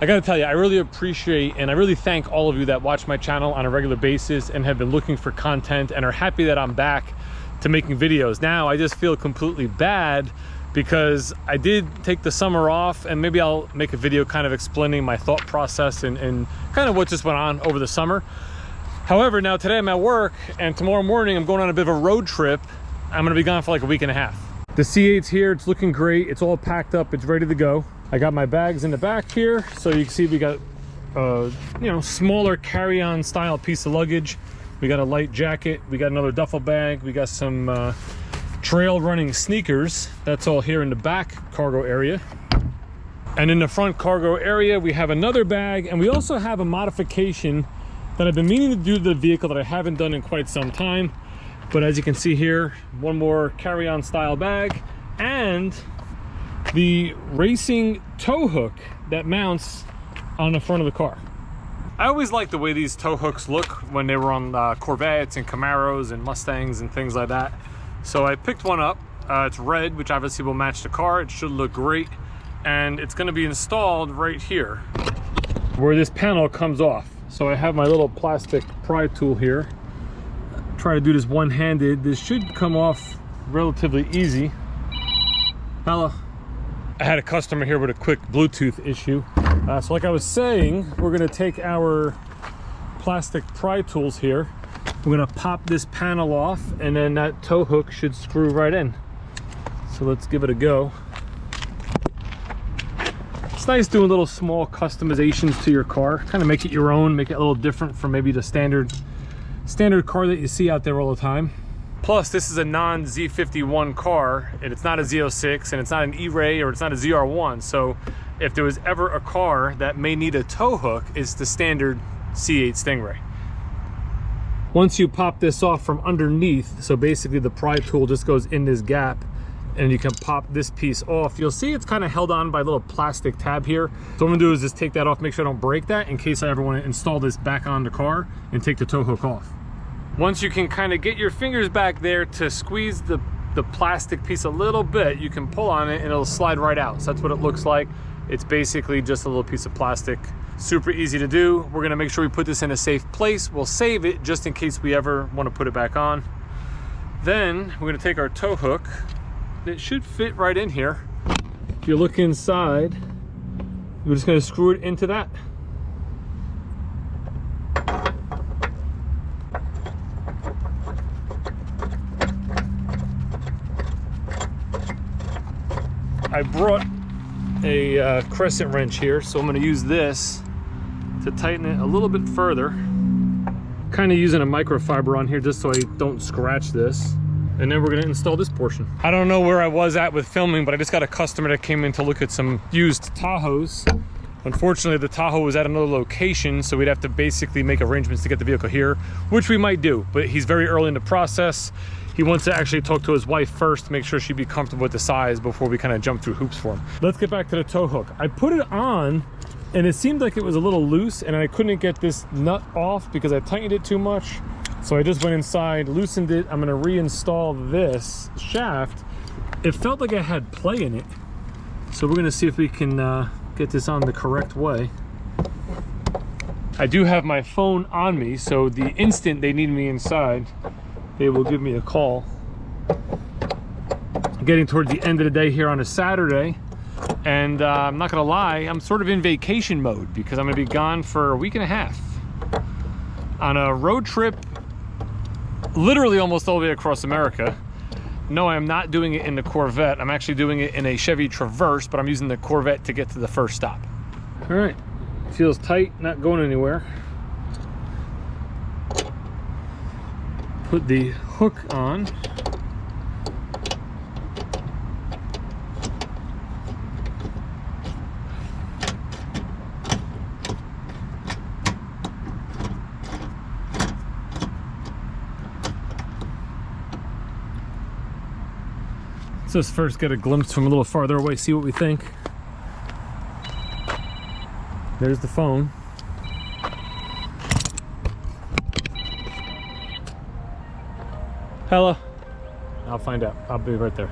I gotta tell you, I really appreciate and I really thank all of you that watch my channel on a regular basis and have been looking for content and are happy that I'm back to making videos. Now I just feel completely bad because I did take the summer off, and maybe I'll make a video kind of explaining my thought process and kind of what just went on over the summer. However, now today I'm at work, and tomorrow morning I'm going on a bit of a road trip. I'm gonna be gone for like a week and a half. The C8's here, it's looking great. It's all packed up, it's ready to go. I got my bags in the back here, so you can see we got you know, smaller carry-on style piece of luggage. We got a light jacket, we got another duffel bag, we got some trail running sneakers. That's all here in the back cargo area. And in the front cargo area, we have another bag, and we also have a modification that I've been meaning to do to the vehicle that I haven't done in quite some time. But as you can see here, one more carry-on style bag and the racing tow hook that mounts on the front of the car. I always liked the way these tow hooks look when they were on Corvettes and Camaros and Mustangs and things like that. So I picked one up. It's red, which obviously will match the car. It should look great. And it's gonna be installed right here where this panel comes off. So I have my little plastic pry tool here. Try to do this one-handed. This should come off relatively easy. Hello. I had a customer here with a quick Bluetooth issue. So like I was saying, we're gonna take our plastic pry tools here. We're gonna pop this panel off, and then that tow hook should screw right in. So let's give it a go. It's nice doing little small customizations to your car. Kind of make it your own, make it a little different from maybe the standard car that you see out there all the time. Plus, this is a non-Z51 car, and it's not a Z06, and it's not an E-Ray, or it's not a Zr1. So if there was ever a car that may need a tow hook, it's the standard C8 Stingray. Once you pop this off from underneath, so basically the pry tool just goes in this gap, and you can pop this piece off. You'll see it's kind of held on by a little plastic tab here. So what I'm gonna do is just take that off, make sure I don't break that, in case I ever want to install this back on the car and take the tow hook off. Once you can kind of get your fingers back there to squeeze the plastic piece a little bit, you can pull on it and it'll slide right out. So that's what it looks like. It's basically just a little piece of plastic. Super easy to do. We're gonna make sure we put this in a safe place. We'll save it just in case we ever want to put it back on. Then we're gonna take our tow hook. It should fit right in here. If you look inside, we're just gonna screw it into that. I brought a crescent wrench here, so I'm going to use this to tighten it a little bit further. Kind of using a microfiber on here just so I don't scratch this. And then we're going to install this portion. I don't know where I was at with filming, but I just got a customer that came in to look at some used Tahoes. Unfortunately, the Tahoe was at another location, so we'd have to basically make arrangements to get the vehicle here, which we might do, but he's very early in the process. He wants to actually talk to his wife first to make sure she'd be comfortable with the size before we kind of jump through hoops for him. Let's get back to the tow hook. I put it on, and it seemed like it was a little loose, and I couldn't get this nut off because I tightened it too much. So I just went inside, loosened it. I'm gonna reinstall this shaft. It felt like I had play in it. So we're gonna see if we can get this on the correct way. I do have my phone on me, so the instant they need me inside, they will give me a call. Getting towards the end of the day here on a Saturday, and I'm not gonna lie, I'm sort of in vacation mode because I'm gonna be gone for a week and a half on a road trip, literally almost all the way across America. No, I'm not doing it in the Corvette. I'm actually doing it in a Chevy Traverse, but I'm using the Corvette to get to the first stop. All right, feels tight, not going anywhere. Put the hook on. So let's first get a glimpse from a little farther away, see what we think. There's the phone. Hello. I'll find out. I'll be right there.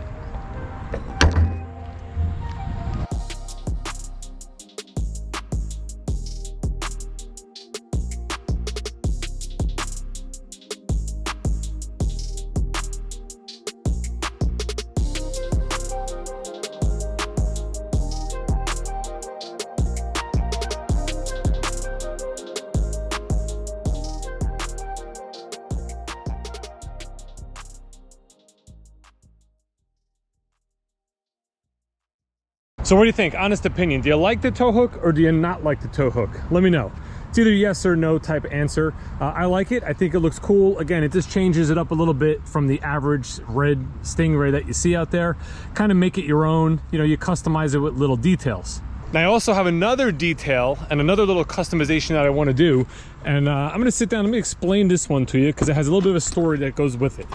So what do you think? Honest opinion, do you like the tow hook or do you not like the tow hook? Let me know. It's either yes or no type answer. I like it. I think it looks cool. Again, it just changes it up a little bit from the average red Stingray that you see out there. Kind of make it your own. You know, you customize it with little details. Now I also have another detail and another little customization that I want to do. And I'm going to sit down, let me explain this one to you because it has a little bit of a story that goes with it.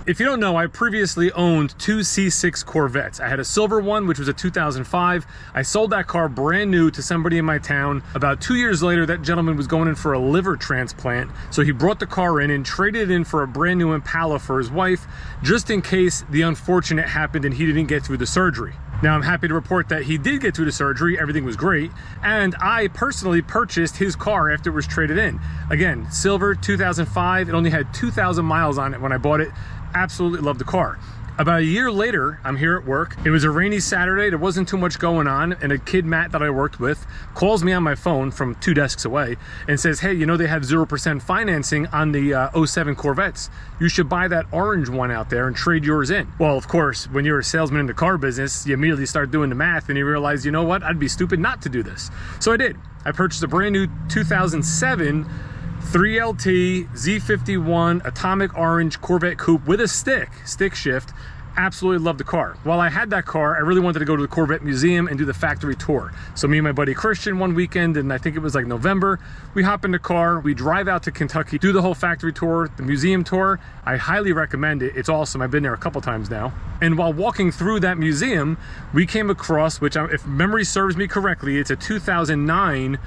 If you don't know, I previously owned two C6 Corvettes. I had a silver one, which was a 2005. I sold that car brand new to somebody in my town. About 2 years later, that gentleman was going in for a liver transplant. So he brought the car in and traded it in for a brand new Impala for his wife, just in case the unfortunate happened and he didn't get through the surgery. Now I'm happy to report that he did get through the surgery, everything was great, and I personally purchased his car after it was traded in. Again, silver, 2005, it only had 2,000 miles on it when I bought it. Absolutely loved the car. About a year later, I'm here at work. It was a rainy Saturday, there wasn't too much going on, and a kid, Matt, that I worked with, calls me on my phone from 2 desks away and says, hey, you know they have 0% financing on the 07 Corvettes. You should buy that orange one out there and trade yours in. Well, of course, when you're a salesman in the car business, you immediately start doing the math and you realize, you know what, I'd be stupid not to do this. So I did. I purchased a brand new 2007 3LT Z51 atomic orange Corvette coupe with a stick shift. Absolutely loved the car. While I had that car, I really wanted to go to the Corvette Museum and do the factory tour. So me and my buddy Christian one weekend, and I think it was like November, we hop in the car, we drive out to Kentucky, do the whole factory tour, the museum tour. I highly recommend it. It's awesome. I've been there a couple times now. And while walking through that museum, we came across, which if memory serves me correctly, it's a 2009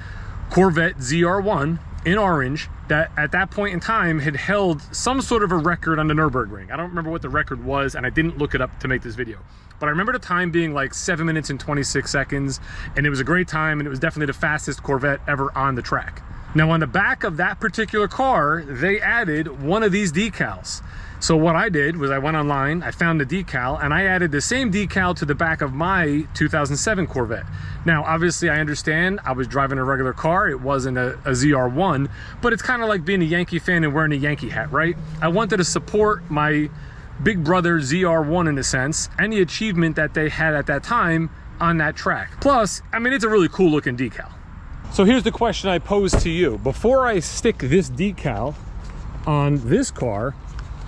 Corvette Zr1 in orange that at that point in time had held some sort of a record on the Nurburgring. I don't remember what the record was, and I didn't look it up to make this video. But I remember the time being like 7 minutes and 26 seconds, and it was a great time, and it was definitely the fastest Corvette ever on the track. Now on the back of that particular car, they added one of these decals. So what I did was I went online, I found the decal, and I added the same decal to the back of my 2007 Corvette. Now, obviously, I understand I was driving a regular car. It wasn't a Zr1, but it's kind of like being a Yankee fan and wearing a Yankee hat, right? I wanted to support my big brother Zr1 in a sense, and the achievement that they had at that time on that track. Plus, I mean, it's a really cool looking decal. So here's the question I pose to you. Before I stick this decal on this car,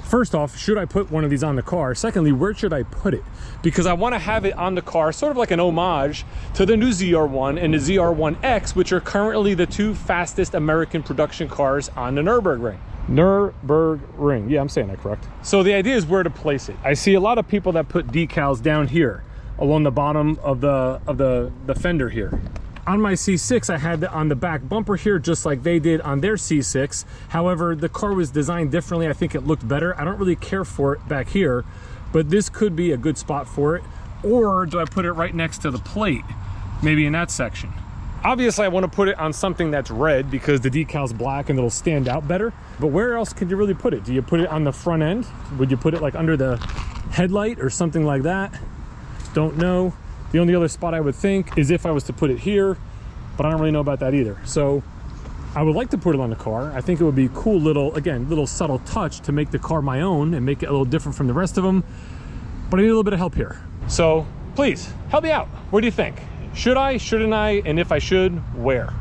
first off, should I put one of these on the car? Secondly, where should I put it? Because I want to have it on the car, sort of like an homage to the new Zr1 and the Zr1X, which are currently the two fastest American production cars on the Nurburgring. Nurburgring, yeah, I'm saying that correct. So the idea is where to place it. I see a lot of people that put decals down here along the bottom of the fender here. On my C6, I had it on the back bumper here, just like they did on their C6. However, the car was designed differently. I think it looked better. I don't really care for it back here, but this could be a good spot for it. Or do I put it right next to the plate? Maybe in that section. Obviously, I want to put it on something that's red because the decal's black and it'll stand out better. But where else could you really put it? Do you put it on the front end? Would you put it like under the headlight or something like that? Don't know. The only other spot I would think is if I was to put it here, but I don't really know about that either. So I would like to put it on the car. I think it would be a cool little, again, little subtle touch to make the car my own and make it a little different from the rest of them. But I need a little bit of help here. So please help me out. What do you think? Should I, shouldn't I? And if I should, where?